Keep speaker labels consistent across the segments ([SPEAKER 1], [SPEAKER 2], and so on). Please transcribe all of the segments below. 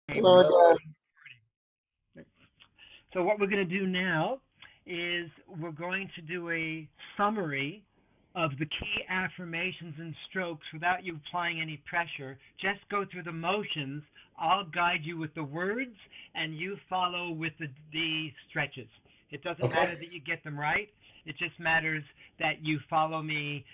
[SPEAKER 1] Hello again.
[SPEAKER 2] So what we're going to do now is we're going to do a summary of the key affirmations and strokes without you applying any pressure. Just go through the motions. I'll guide you with the words, and you follow with the stretches. It doesn't
[SPEAKER 1] Okay.
[SPEAKER 2] matter that you get them right. It just matters that you follow me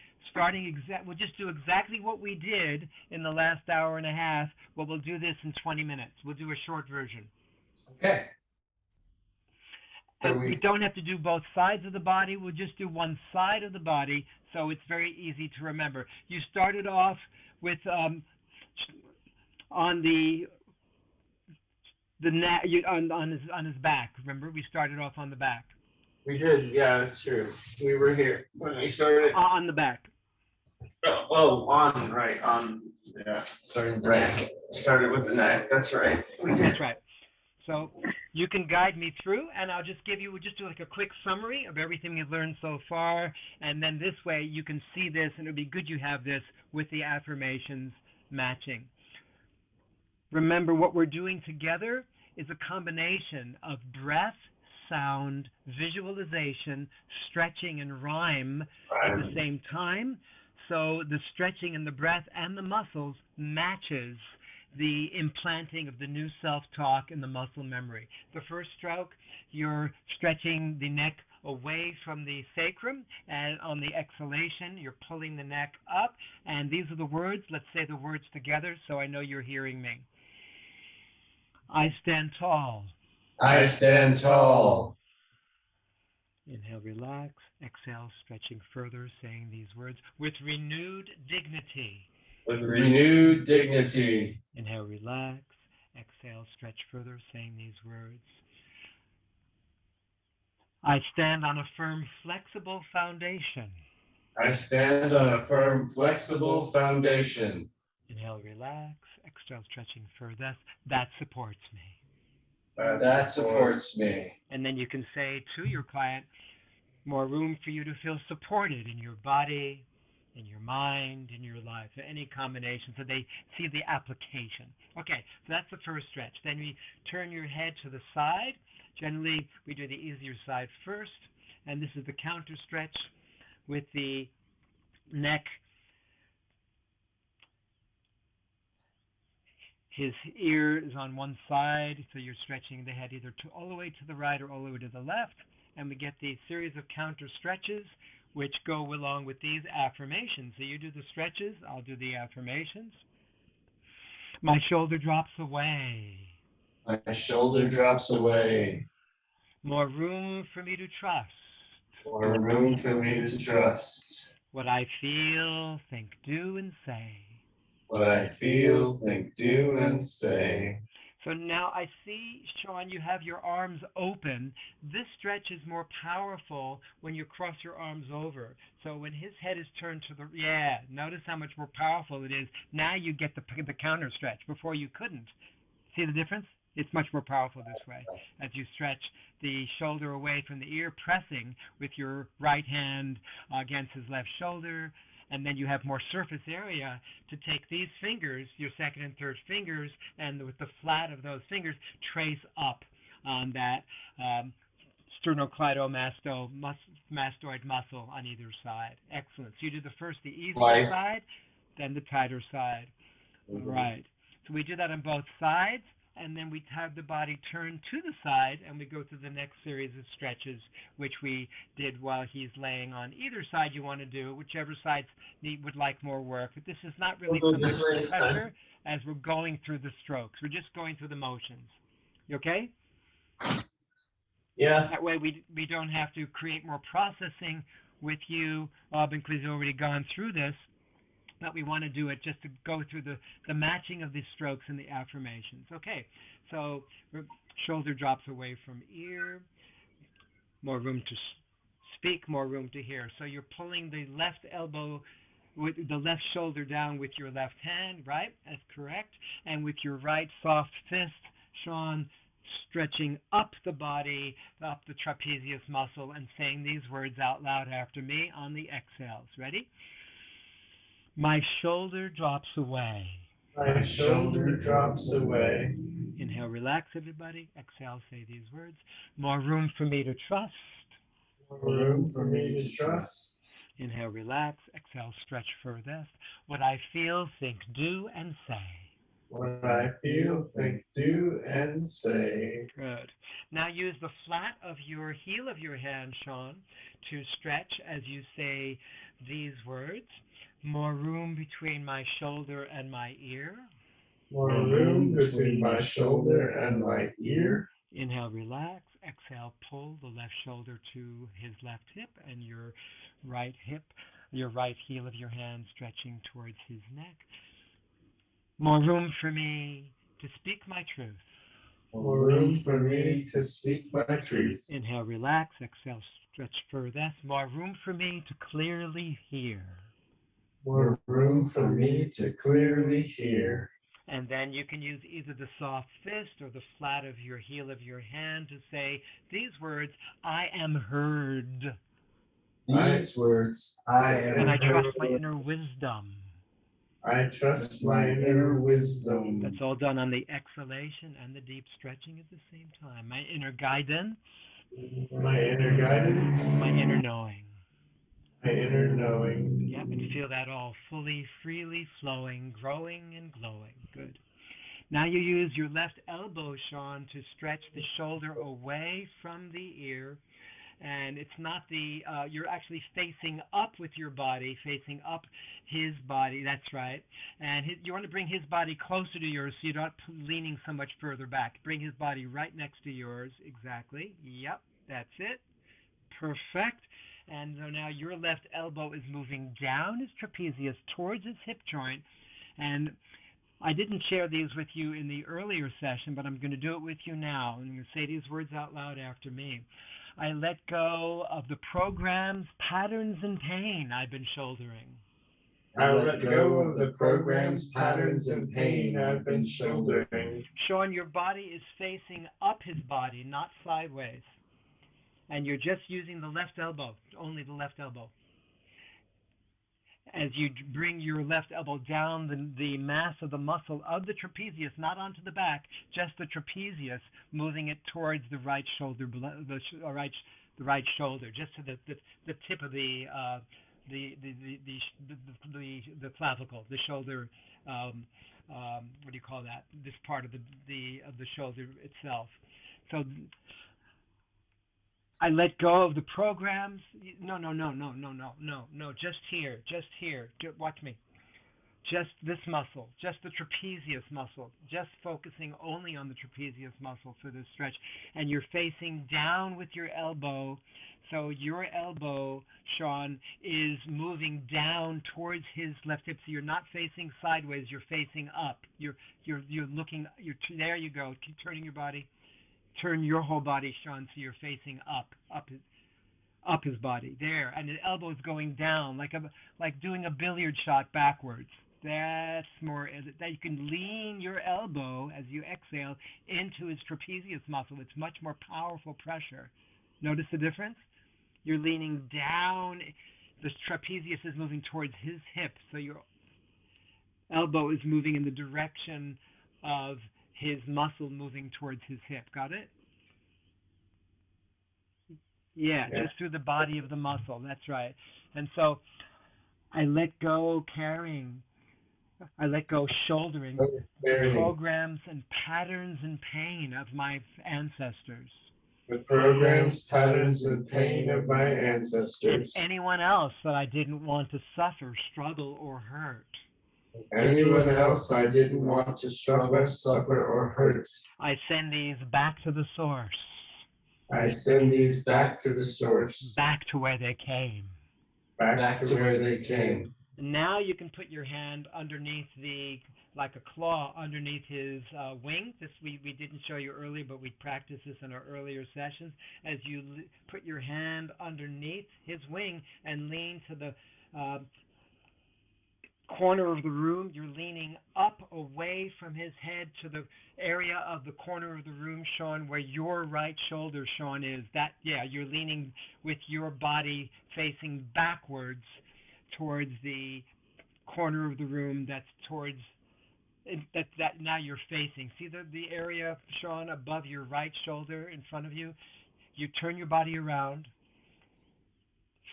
[SPEAKER 2] we'll just do exactly what we did in the last hour and a half, but we'll do this in 20 minutes. We'll do a short version.
[SPEAKER 1] Okay. So
[SPEAKER 2] And we don't have to do both sides of the body. We'll just do one side of the body, so it's very easy to remember. You started off with on the neck on his back. Remember, we started off on the back.
[SPEAKER 1] we did. Yeah, that's true. We were here when we started.
[SPEAKER 2] On the back.
[SPEAKER 1] Oh, on right on. Yeah, starting with the neck. Started with the neck. That's right. We did.
[SPEAKER 2] That's right. So you can guide me through, and I'll just we'll just do like a quick summary of everything you've learned so far, and then this way you can see this, and it'll be good you have this with the affirmations matching. Remember, what we're doing together is a combination of breath, sound, visualization, stretching, and rhyme at the same time. So the stretching and the breath and the muscles matches the implanting of the new self-talk and the muscle memory. The first stroke, you're stretching the neck away from the sacrum, and on the exhalation, you're pulling the neck up. And these are the words. Let's say the words together so I know you're hearing me. I stand tall.
[SPEAKER 1] I stand tall.
[SPEAKER 2] Inhale, relax. Exhale, stretching further, saying these words with renewed dignity.
[SPEAKER 1] With renewed dignity.
[SPEAKER 2] Inhale, relax. Exhale, stretch further, saying these words. I stand on a firm, flexible foundation.
[SPEAKER 1] I stand on a firm, flexible foundation.
[SPEAKER 2] Inhale, relax. Exhale, stretching further. That supports me.
[SPEAKER 1] That supports me.
[SPEAKER 2] And then you can say to your client, more room for you to feel supported in your body, in your mind, in your life, any combination, so they see the application. Okay, so that's the first stretch. Then we turn your head to the side. Generally, we do the easier side first, and this is the counter stretch with the neck. His ear is on one side, so you're stretching the head either all the way to the right or all the way to the left, and we get the series of counter stretches which go along with these affirmations. So you do the stretches, I'll do the affirmations. My shoulder drops away.
[SPEAKER 1] My shoulder drops away.
[SPEAKER 2] More room for me to trust.
[SPEAKER 1] More room for me to trust.
[SPEAKER 2] What I feel, think, do, and say.
[SPEAKER 1] What I feel, think, do, and say.
[SPEAKER 2] So now I see, Sean, you have your arms open. This stretch is more powerful when you cross your arms over. So when his head is turned to the, notice how much more powerful it is. Now you get the counter stretch. Before you couldn't. See the difference? It's much more powerful this way. As you stretch the shoulder away from the ear, pressing with your right hand against his left shoulder, and then you have more surface area to take these fingers, your second and third fingers, and with the flat of those fingers, trace up on that sternocleidomastoid muscle on either side. Excellent. So you do the first, the easier side, then the tighter side. All right. So we do that on both sides, and then we have the body turn to the side, and we go through the next series of stretches, which we did while he's laying on either side you want to do, whichever side would like more work. But this is not really so much pressure as we're going through the strokes. We're just going through the motions. You okay?
[SPEAKER 1] Yeah.
[SPEAKER 2] That way we don't have to create more processing with you because you've already gone through this. But we want to do it just to go through the matching of the strokes and the affirmations. Okay, so shoulder drops away from ear, more room to speak, more room to hear. So you're pulling the left elbow, with the left shoulder down with your left hand, right? That's correct. And with your right soft fist, Sean, stretching up the body, up the trapezius muscle, and saying these words out loud after me on the exhales. Ready? My shoulder drops away.
[SPEAKER 1] My shoulder drops away.
[SPEAKER 2] Inhale, Inhale, relax, everybody. Exhale, say these words. More room for me to trust.
[SPEAKER 1] More room for me to trust.
[SPEAKER 2] Inhale, relax. Exhale, stretch furthest. What I feel, think, do, and say.
[SPEAKER 1] What I feel, think, do, and say.
[SPEAKER 2] Good. Now use the flat of your heel of your hand, Sean, to stretch as you say these words. More room between my shoulder and my ear.
[SPEAKER 1] More room between my shoulder and my ear.
[SPEAKER 2] Inhale, relax. Exhale, pull the left shoulder to his left hip and your right hip, your right heel of your hand stretching towards his neck. More room for me to speak my truth.
[SPEAKER 1] More room for me to speak my truth.
[SPEAKER 2] Inhale, relax. Exhale, stretch furthest. More room for me to clearly hear.
[SPEAKER 1] More room for me to clearly hear.
[SPEAKER 2] And then you can use either the soft fist or the flat of your heel of your hand to say these words, I am heard.
[SPEAKER 1] These words, I am
[SPEAKER 2] And I trust
[SPEAKER 1] heard.
[SPEAKER 2] my inner wisdom.
[SPEAKER 1] I trust my inner wisdom.
[SPEAKER 2] That's all done on the exhalation and the deep stretching at the same time. My inner guidance.
[SPEAKER 1] My inner guidance.
[SPEAKER 2] My inner knowing.
[SPEAKER 1] My inner knowing.
[SPEAKER 2] Yep, and feel that all fully, freely flowing, growing and glowing. Good. Now you use your left elbow, Sean, to stretch the shoulder away from the ear. And it's not you're actually facing up with your body, facing up his body. That's right. And you want to bring his body closer to yours so you're not leaning so much further back. Bring his body right next to yours. Exactly. Yep, that's it. Perfect. And so now your left elbow is moving down his trapezius towards his hip joint. And I didn't share these with you in the earlier session, but I'm going to do it with you now. I'm going to say these words out loud after me. I let go of the programs, patterns, and pain I've been shouldering.
[SPEAKER 1] I let go of the programs, patterns, and pain I've been shouldering.
[SPEAKER 2] Sean, your body is facing up his body, not sideways. And you're just using the left elbow, only the left elbow. As you bring your left elbow down the mass of the muscle of the trapezius, not onto the back, just the trapezius, moving it towards the right shoulder, the right shoulder, just to the tip of the clavicle, the shoulder. What do you call that? This part of the shoulder itself. So I let go of the programs. No. Just here. Watch me. Just this muscle, just the trapezius muscle, just focusing only on the trapezius muscle for this stretch. And you're facing down with your elbow. So your elbow, Sean, is moving down towards his left hip. So you're not facing sideways. You're facing up. You're looking. There you go. Keep turning your body. Turn your whole body, Sean, so you're facing up his body. There, and the elbow is going down, like doing a billiard shot backwards. That's more. That you can lean your elbow as you exhale into his trapezius muscle. It's much more powerful pressure. Notice the difference? You're leaning down. The trapezius is moving towards his hip, so your elbow is moving in the direction of his muscle moving towards his hip. Got it? Yeah, just through the body of the muscle. That's right. And so I let go carrying. I let go shouldering the programs and patterns and pain of my ancestors.
[SPEAKER 1] The programs, patterns, and pain of my ancestors.
[SPEAKER 2] And anyone else that I didn't want to suffer, struggle, or hurt.
[SPEAKER 1] Anyone else I didn't want to struggle, suffer, or hurt.
[SPEAKER 2] I send these back to the source.
[SPEAKER 1] I send these back to the source.
[SPEAKER 2] Back to where they came.
[SPEAKER 1] Back to where they came.
[SPEAKER 2] Now you can put your hand underneath like a claw underneath his wing. This we didn't show you earlier, but we practiced this in our earlier sessions. As you put your hand underneath his wing and lean to the corner of the room, you're leaning up away from his head to the area of the corner of the room, Sean, where your right shoulder, Sean, is. You're leaning with your body facing backwards towards the corner of the room that's towards that now you're facing. See the area, Sean, above your right shoulder in front of you? You turn your body around.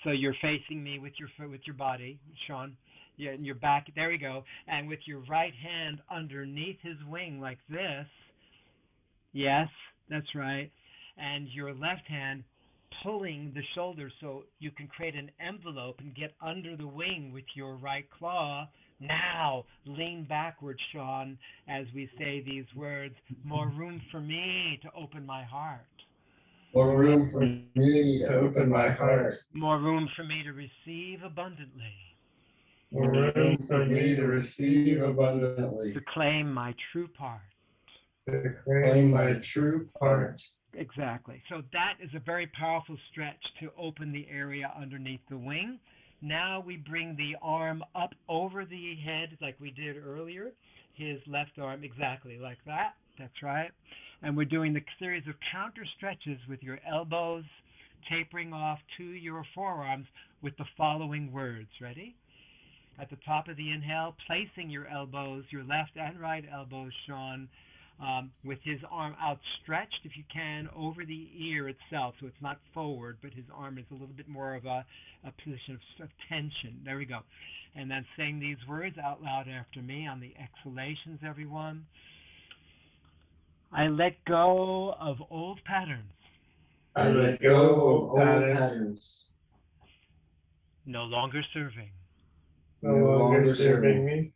[SPEAKER 2] So you're facing me with your body, Sean. Yeah, and your back. There we go. And with your right hand underneath his wing like this. Yes, that's right. And your left hand pulling the shoulder so you can create an envelope and get under the wing with your right claw. Now, lean backward, Sean, as we say these words. More room for me to open my heart.
[SPEAKER 3] More room for me to open my heart.
[SPEAKER 2] More room for me to receive abundantly.
[SPEAKER 3] More room for me to receive abundantly.
[SPEAKER 2] To claim my true part.
[SPEAKER 3] To claim my true part.
[SPEAKER 2] Exactly. So that is a very powerful stretch to open the area underneath the wing. Now we bring the arm up over the head like we did earlier. His left arm exactly like that. That's right. And we're doing the series of counter stretches with your elbows tapering off to your forearms with the following words. Ready? At the top of the inhale, placing your elbows, your left and right elbows, Sean, with his arm outstretched, if you can, over the ear itself. So it's not forward, but his arm is a little bit more of a position of tension. There we go. And then saying these words out loud after me on the exhalations, everyone. I let go of old patterns.
[SPEAKER 3] I let go of old patterns.
[SPEAKER 2] No longer serving.
[SPEAKER 3] No longer serving me.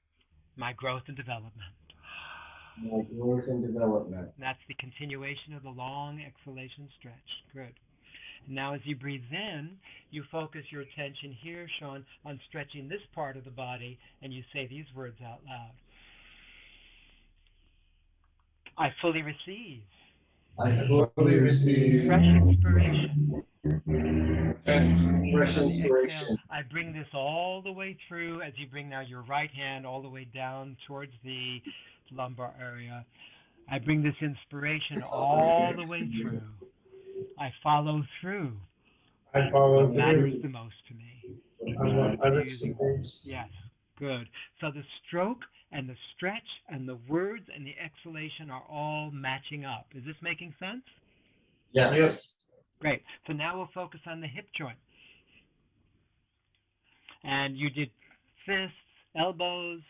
[SPEAKER 2] My growth and development.
[SPEAKER 3] My growth and development.
[SPEAKER 2] That's the continuation of the long exhalation stretch. Good. Now as you breathe in, you focus your attention here, Sean, on stretching this part of the body, and you say these words out loud. I fully receive.
[SPEAKER 3] I fully receive.
[SPEAKER 2] Fresh inspiration.
[SPEAKER 3] Fresh inspiration.
[SPEAKER 2] I bring this all the way through as you bring now your right hand all the way down towards the lumbar area. I bring this inspiration all the way through. I follow through.
[SPEAKER 3] I follow
[SPEAKER 2] What matters
[SPEAKER 3] through.
[SPEAKER 2] the most to me. Yes, good. So the stroke and the stretch and the words and the exhalation are all matching up. Is this making sense?
[SPEAKER 3] Yes. Yep.
[SPEAKER 2] Great. So now we'll focus on the hip joint. And you did fists, elbows,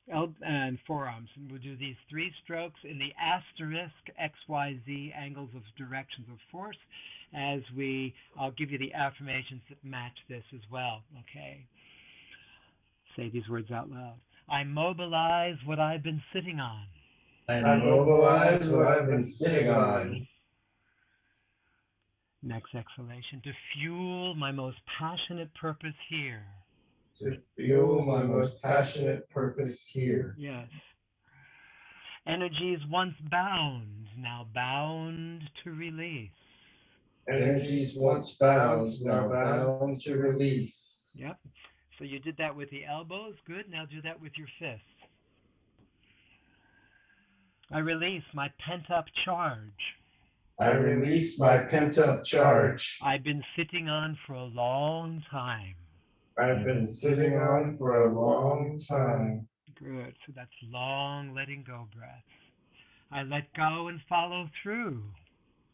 [SPEAKER 2] and forearms. And we'll do these three strokes in the asterisk XYZ angles of directions of force as I'll give you the affirmations that match this as well. Okay. Say these words out loud. I mobilize what I've been sitting on.
[SPEAKER 3] I mobilize what I've been sitting on.
[SPEAKER 2] Next exhalation. To fuel my most passionate purpose here.
[SPEAKER 3] To fuel my most passionate purpose here.
[SPEAKER 2] Yes. Energies once bound, now bound to release.
[SPEAKER 3] Energies once bound, now bound to release.
[SPEAKER 2] Yep. So you did that with the elbows. Good. Now do that with your fists. I release my pent-up charge.
[SPEAKER 3] I release my pent-up charge.
[SPEAKER 2] I've been sitting on for a long time.
[SPEAKER 3] I've been sitting on for a long time.
[SPEAKER 2] Good. So that's long letting go breath. I let go and follow through.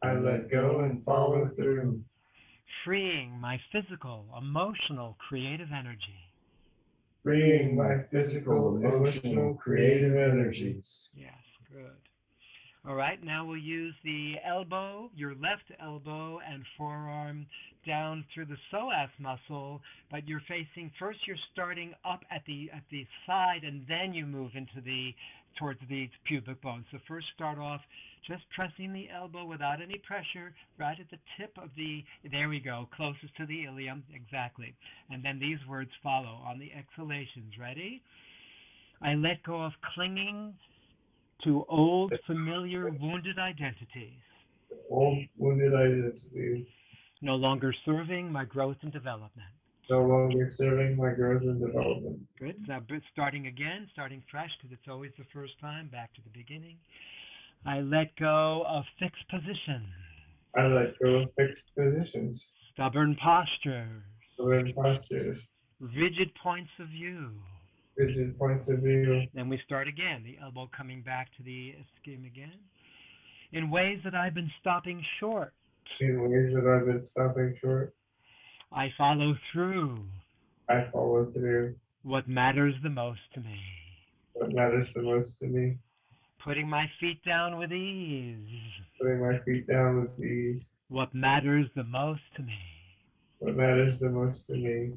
[SPEAKER 3] I let go and follow through.
[SPEAKER 2] Freeing my physical, emotional, creative energy.
[SPEAKER 3] Freeing my physical, emotional, creative energies.
[SPEAKER 2] Yes, good. All right, now we'll use the elbow, your left elbow and forearm down through the psoas muscle, but you're starting up at the side, and then you move towards the pubic bone. So first start off just pressing the elbow without any pressure right at the tip of there we go, closest to the ilium, exactly. And then these words follow on the exhalations. Ready? I let go of clinging to old, familiar, wounded identities.
[SPEAKER 3] Old, wounded identities.
[SPEAKER 2] No longer serving my growth and development.
[SPEAKER 3] No longer serving my growth and development.
[SPEAKER 2] Good. Now starting fresh, because it's always the first time, back to the beginning. I let go of fixed positions.
[SPEAKER 3] I let go of fixed positions.
[SPEAKER 2] Stubborn postures.
[SPEAKER 3] Stubborn postures.
[SPEAKER 2] Rigid points of view.
[SPEAKER 3] rigid points of view,
[SPEAKER 2] Then we start again, the elbow coming back to the skin again. In ways that I've been stopping short,
[SPEAKER 3] in ways that I've been stopping short,
[SPEAKER 2] I follow through
[SPEAKER 3] I follow through.
[SPEAKER 2] what matters the most to me.
[SPEAKER 3] What matters the most to me,
[SPEAKER 2] Putting my feet down with ease.
[SPEAKER 3] putting my feet down with ease.
[SPEAKER 2] What matters the most to me.
[SPEAKER 3] What matters the most to me,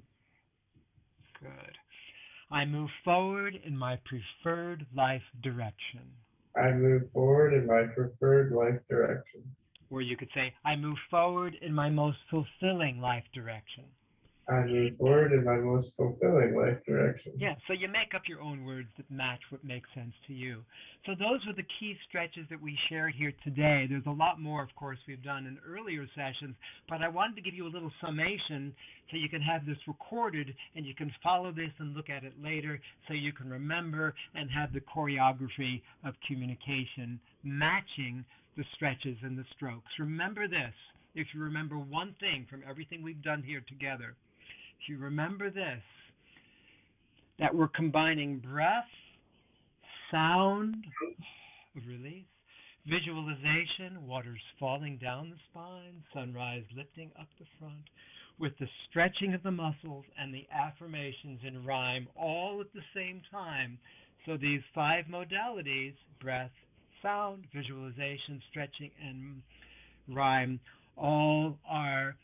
[SPEAKER 2] Good. I move forward in my preferred life direction.
[SPEAKER 3] I move forward in my preferred life direction.
[SPEAKER 2] Or you could say, I move forward in my most fulfilling life direction.
[SPEAKER 3] I move forward in my most fulfilling life direction.
[SPEAKER 2] Yeah, so you make up your own words that match what makes sense to you. So those were the key stretches that we shared here today. There's a lot more, of course, we've done in earlier sessions, but I wanted to give you a little summation so you can have this recorded and you can follow this and look at it later so you can remember and have the choreography of communication matching the stretches and the strokes. Remember this. If you remember one thing from everything we've done here together, if you remember this, that we're combining breath, sound of release, visualization, waters falling down the spine, sunrise lifting up the front, with the stretching of the muscles and the affirmations in rhyme all at the same time. So these 5 modalities, breath, sound, visualization, stretching, and rhyme, all are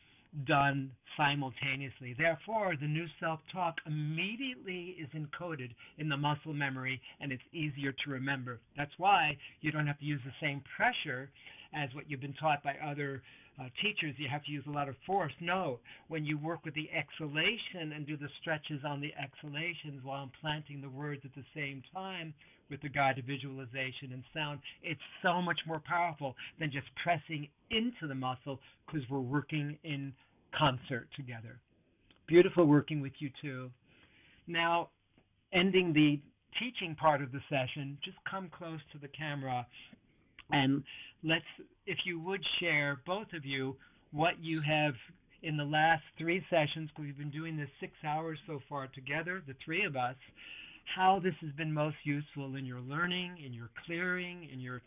[SPEAKER 2] done simultaneously. Therefore, the new self-talk immediately is encoded in the muscle memory and it's easier to remember. That's why you don't have to use the same pressure as what you've been taught by other teachers. You have to use a lot of force. No, when you work with the exhalation and do the stretches on the exhalations while implanting the words at the same time with the guided visualization and sound, it's so much more powerful than just pressing into the muscle because we're working in concert together. Beautiful working with you too. Now, ending the teaching part of the session, just come close to the camera and let's, if you would share, both of you, what you have in the last 3 sessions, because we've been doing this 6 hours so far together, the 3 of us, how this has been most useful in your learning, in your clearing, in your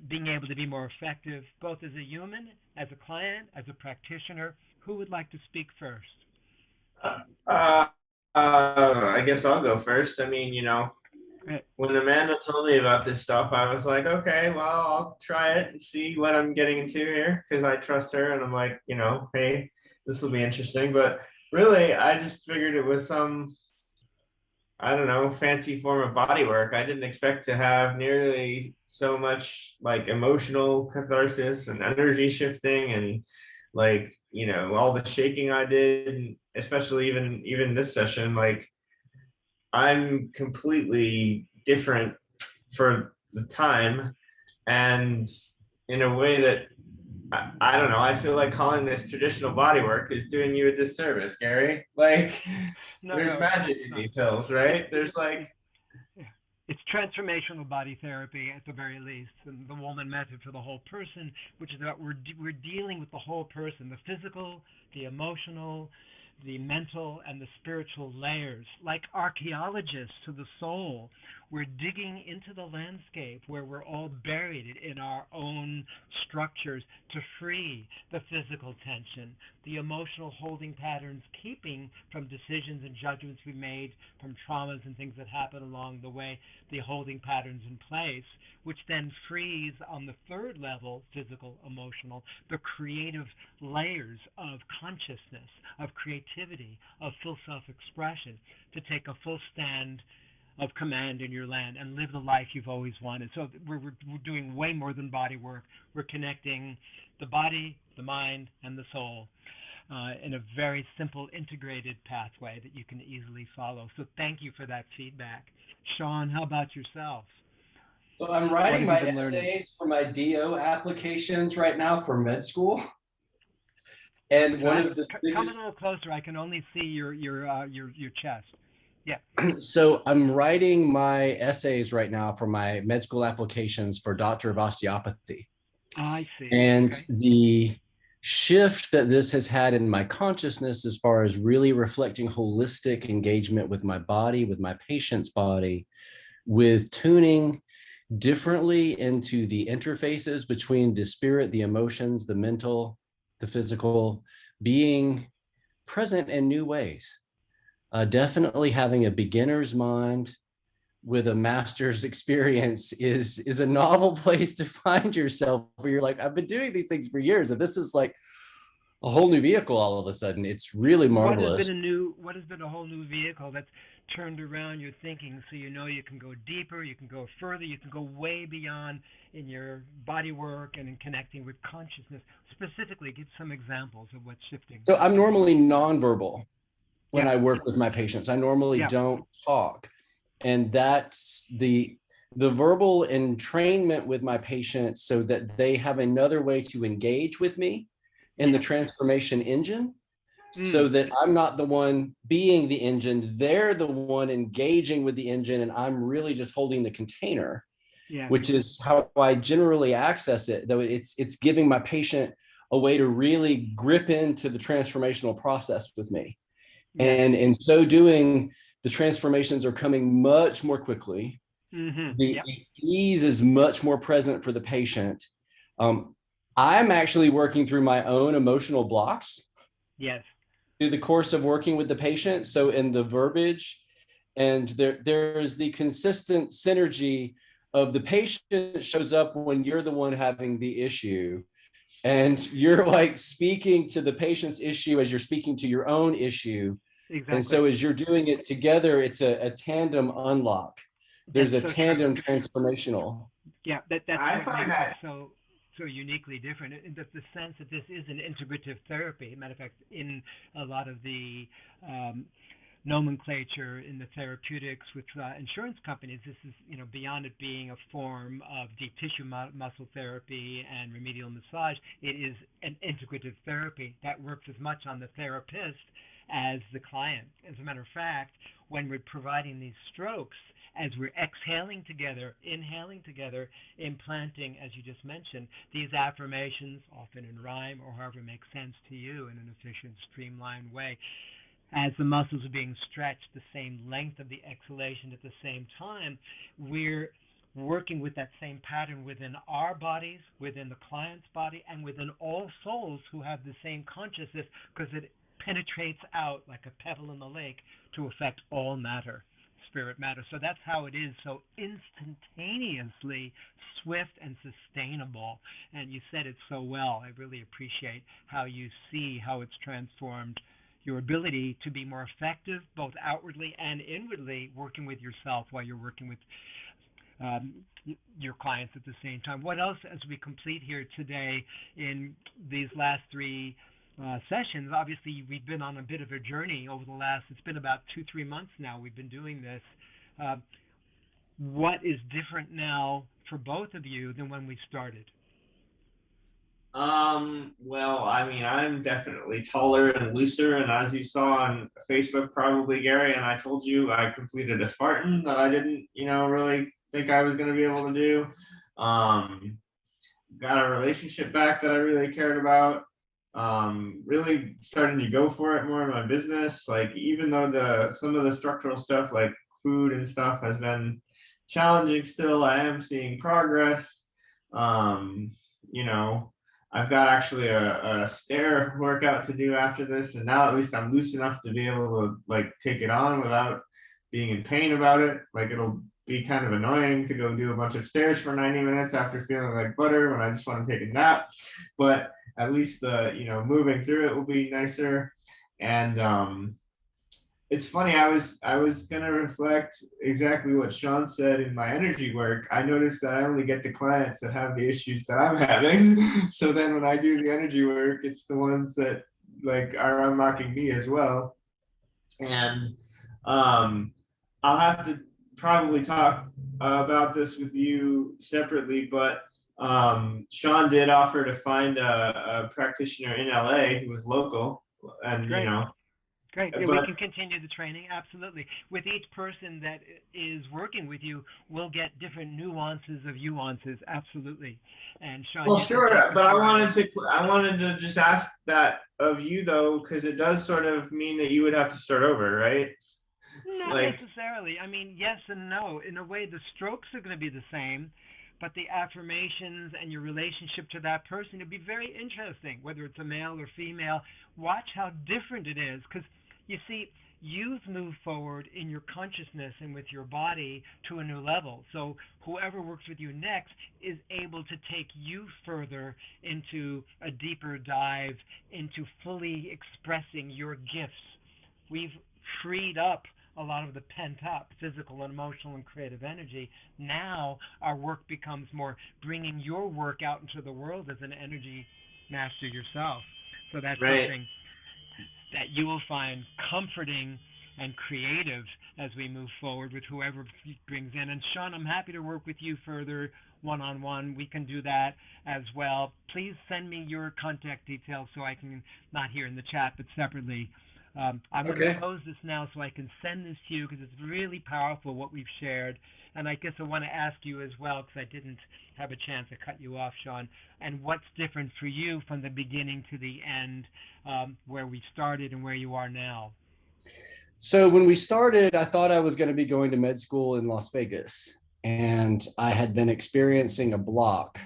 [SPEAKER 2] being able to be more effective, both as a human, as a client, as a practitioner. Who would like to speak first?
[SPEAKER 1] I guess I'll go first. I mean,
[SPEAKER 2] Great.
[SPEAKER 1] when Amanda told me about this stuff, I was like, okay, well, I'll try it and see what I'm getting into here because I trust her. And I'm like, hey, this will be interesting. But really, I just figured it was some, I don't know, fancy form of body work. I didn't expect to have nearly so much like emotional catharsis and energy shifting and like, all the shaking I did, especially even this session, like I'm completely different for the time and in a way that I don't know, I feel like calling this traditional body work is doing you a disservice, Gary. Like there's magic in these pills, right? There's like
[SPEAKER 2] it's transformational body therapy at the very least, and the Woman method for the whole person, which is that we're dealing with the whole person, the physical, the emotional, the mental, and the spiritual layers. Like archaeologists to the soul, we're digging into the landscape where we're all buried in our own structures to free the physical tension, the emotional holding patterns keeping from decisions and judgments we made, from traumas and things that happen along the way, the holding patterns in place, which then frees on the 3rd level, physical, emotional, the creative layers of consciousness, of creativity, of full self-expression, to take a full stand of command in your land and live the life you've always wanted. So we're doing way more than body work. We're connecting the body, the mind, and the soul in a very simple, integrated pathway that you can easily follow. So thank you for that feedback. Sean, how about yourself?
[SPEAKER 4] So I'm writing my essays for my DO applications right now for med school. And one of the biggest...
[SPEAKER 2] Come a little closer. I can only see your chest. Yeah.
[SPEAKER 4] So I'm writing my essays right now for my med school applications for Doctor of Osteopathy.
[SPEAKER 2] I see.
[SPEAKER 4] And shift that this has had in my consciousness as far as really reflecting holistic engagement with my body, with my patient's body, with tuning differently into the interfaces between the spirit, the emotions, the mental, the physical, being present in new ways. Definitely having a beginner's mind with a master's experience is a novel place to find yourself, where you're like, I've been doing these things for years, and this is like a whole new vehicle all of a sudden. It's really marvelous.
[SPEAKER 2] What has been a whole new vehicle that's turned around your thinking, so you know you can go deeper, you can go further, you can go way beyond in your body work and in connecting with consciousness. Specifically, give some examples of what's shifting.
[SPEAKER 4] So I'm normally nonverbal when
[SPEAKER 2] Yeah.
[SPEAKER 4] I work with my patients. I normally
[SPEAKER 2] Yeah.
[SPEAKER 4] don't talk. And that's the verbal entrainment with my patients, so that they have another way to engage with me in the transformation engine, so that I'm not the one being the engine, they're the one engaging with the engine, and I'm really just holding the container, which is how I generally access it, though it's giving my patient a way to really grip into the transformational process with me. And in so doing, the transformations are coming much more quickly. The ease is much more present for the patient. I'm actually working through my own emotional blocks.
[SPEAKER 2] Yes.
[SPEAKER 4] Through the course of working with the patient. So in the verbiage, and there is the consistent synergy of the patient shows up when you're the one having the issue. And you're like speaking to the patient's issue as you're speaking to your own issue. Exactly. And so as you're doing it together, it's a tandem unlock. There's a tandem transformational.
[SPEAKER 2] Yeah, that's I find that so uniquely different. In the sense that this is an integrative therapy. Matter of fact, in a lot of the nomenclature in the therapeutics with insurance companies, this is, beyond it being a form of deep tissue muscle therapy and remedial massage, it is an integrative therapy that works as much on the therapist as the client. As a matter of fact, when we're providing these strokes, as we're exhaling together, inhaling together, implanting, as you just mentioned, these affirmations, often in rhyme or however makes sense to you in an efficient, streamlined way, as the muscles are being stretched the same length of the exhalation at the same time, we're working with that same pattern within our bodies, within the client's body, and within all souls who have the same consciousness, because it penetrates out like a pebble in the lake to affect all matter, spirit matter. So that's how it is, so instantaneously swift and sustainable. And you said it so well. I really appreciate how you see how it's transformed your ability to be more effective, both outwardly and inwardly, working with yourself while you're working with your clients at the same time. What else, as we complete here today in these last three sessions? Obviously, we've been on a bit of a journey over the last, it's been about 2-3 months now we've been doing this. What is different now for both of you than when we started?
[SPEAKER 1] Well, I mean, I'm definitely taller and looser, and as you saw on Facebook, probably, Gary, and I told you I completed a Spartan that I didn't, really think I was going to be able to do. Got a relationship back that I really cared about. Really starting to go for it more in my business. Like, even though some of the structural stuff, like food and stuff, has been challenging still, I am seeing progress. I've got actually a stair workout to do after this, and now at least I'm loose enough to be able to like take it on without being in pain about it. Like, it'll be kind of annoying to go do a bunch of stairs for 90 minutes after feeling like butter when I just want to take a nap, but at least moving through it will be nicer. And it's funny, I was gonna reflect exactly what Sean said in my energy work. I noticed that I only get the clients that have the issues that I'm having. So then when I do the energy work, it's the ones that like are unlocking me as well. And I'll have to probably talk about this with you separately, but Sean did offer to find a practitioner in LA who was local, and
[SPEAKER 2] Great. Great. Yeah, we
[SPEAKER 1] But
[SPEAKER 2] can continue the training. Absolutely. With each person that is working with you, we'll get different nuances of nuances. Absolutely. And Sean,
[SPEAKER 1] well,
[SPEAKER 2] you can
[SPEAKER 1] sure,
[SPEAKER 2] take the
[SPEAKER 1] but
[SPEAKER 2] floor.
[SPEAKER 1] I wanted to just ask that of you though, because it does sort of mean that you would have to start over, right?
[SPEAKER 2] Not
[SPEAKER 1] Like,
[SPEAKER 2] necessarily. I mean, yes and no. In a way, the strokes are going to be the same, but the affirmations and your relationship to that person will be very interesting, whether it's a male or female. Watch how different it is, because you see, you've moved forward in your consciousness and with your body to a new level. So whoever works with you next is able to take you further into a deeper dive into fully expressing your gifts. We've freed up a lot of the pent up physical and emotional and creative energy. Now our work becomes more bringing your work out into the world as an energy master yourself. So that's
[SPEAKER 1] right.
[SPEAKER 2] something that you will find comforting and creative as we move forward with whoever brings in. And Sean, I'm happy to work with you further one-on-one. We can do that as well. Please send me your contact details so I can, not here in the chat, but separately. I'm going to close this now so I can send this to you because it's really powerful what we've shared. And I guess I want to ask you as well, because I didn't have a chance to cut you off, Sean, and what's different for you from the beginning to the end, where we started and where you are now?
[SPEAKER 4] So when we started, I thought I was going to be going to med school in Las Vegas, and I had been experiencing a block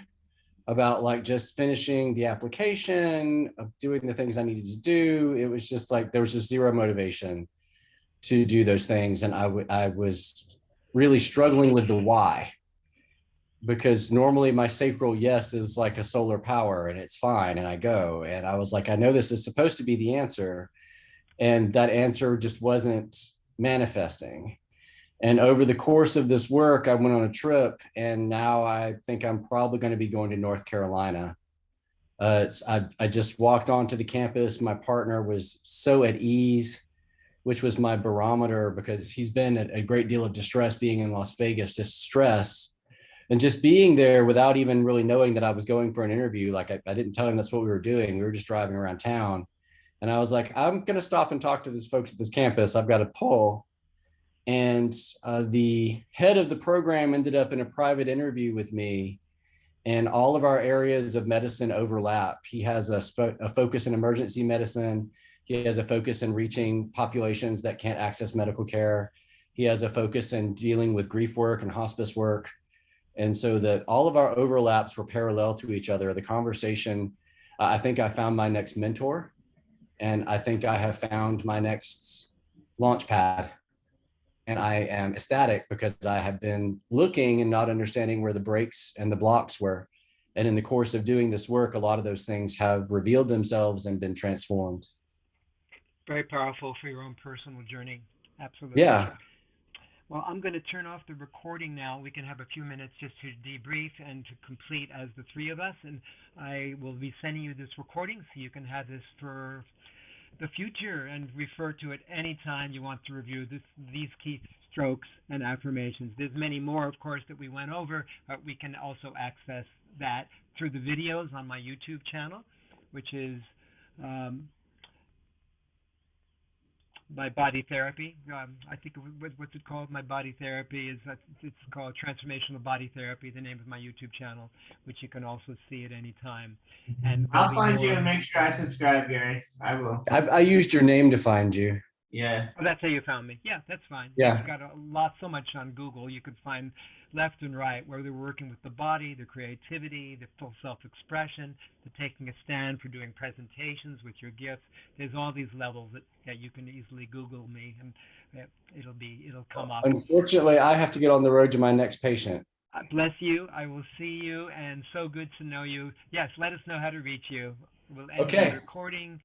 [SPEAKER 4] about like just finishing the application, of doing the things I needed to do. It was just like there was just zero motivation to do those things, and I was really struggling with the why, because normally my sacral yes is like a solar power and it's fine and I go, and I was like, I know this is supposed to be the answer, and that answer just wasn't manifesting. And over the course of this work, I went on a trip, and now I think I'm probably going to be going to North Carolina. I just walked onto the campus. My partner was so at ease, which was my barometer, because he's been at a great deal of distress being in Las Vegas, just stress. And just being there without even really knowing that I was going for an interview. Like I didn't tell him that's what we were doing. We were just driving around town. And I was like, I'm going to stop and talk to these folks at this campus. I've got a pull. And the head of the program ended up in a private interview with me, and all of our areas of medicine overlap. He has a focus in emergency medicine. He has a focus in reaching populations that can't access medical care. He has a focus in dealing with grief work and hospice work. And so that all of our overlaps were parallel to each other. The conversation, I think I found my next mentor, and I think I have found my next launch pad. And I am ecstatic because I have been looking and not understanding where the breaks and the blocks were. And in the course of doing this work, a lot of those things have revealed themselves and been transformed.
[SPEAKER 2] Very powerful for your own personal journey. Absolutely.
[SPEAKER 4] Yeah.
[SPEAKER 2] Well, I'm going to turn off the recording now. We can have a few minutes just to debrief and to complete as the three of us. And I will be sending you this recording so you can have this for the future and refer to it anytime you want to review these key strokes and affirmations. There's many more, of course, that we went over, but we can also access that through the videos on my YouTube channel, which is my body therapy. I think what's it called? My body therapy is it's called Transformational Body Therapy, the name of my YouTube channel, which you can also see at any time. And
[SPEAKER 1] I'll find you and make sure I subscribe, Gary. I will.
[SPEAKER 4] I used your name to find you.
[SPEAKER 1] Yeah.
[SPEAKER 2] Oh, that's how you found me. Yeah, that's fine.
[SPEAKER 4] Yeah.
[SPEAKER 2] You've got so much on Google. You could find left and right where they're working with the body, the creativity, the full self-expression, the taking a stand for doing presentations with your gifts. There's all these levels that you can easily Google me, and it'll come up.
[SPEAKER 4] Unfortunately, I have to get on the road to my next patient.
[SPEAKER 2] Bless you. I will see you, and so good to know you. Yes, let us know how to reach you. We'll end the recording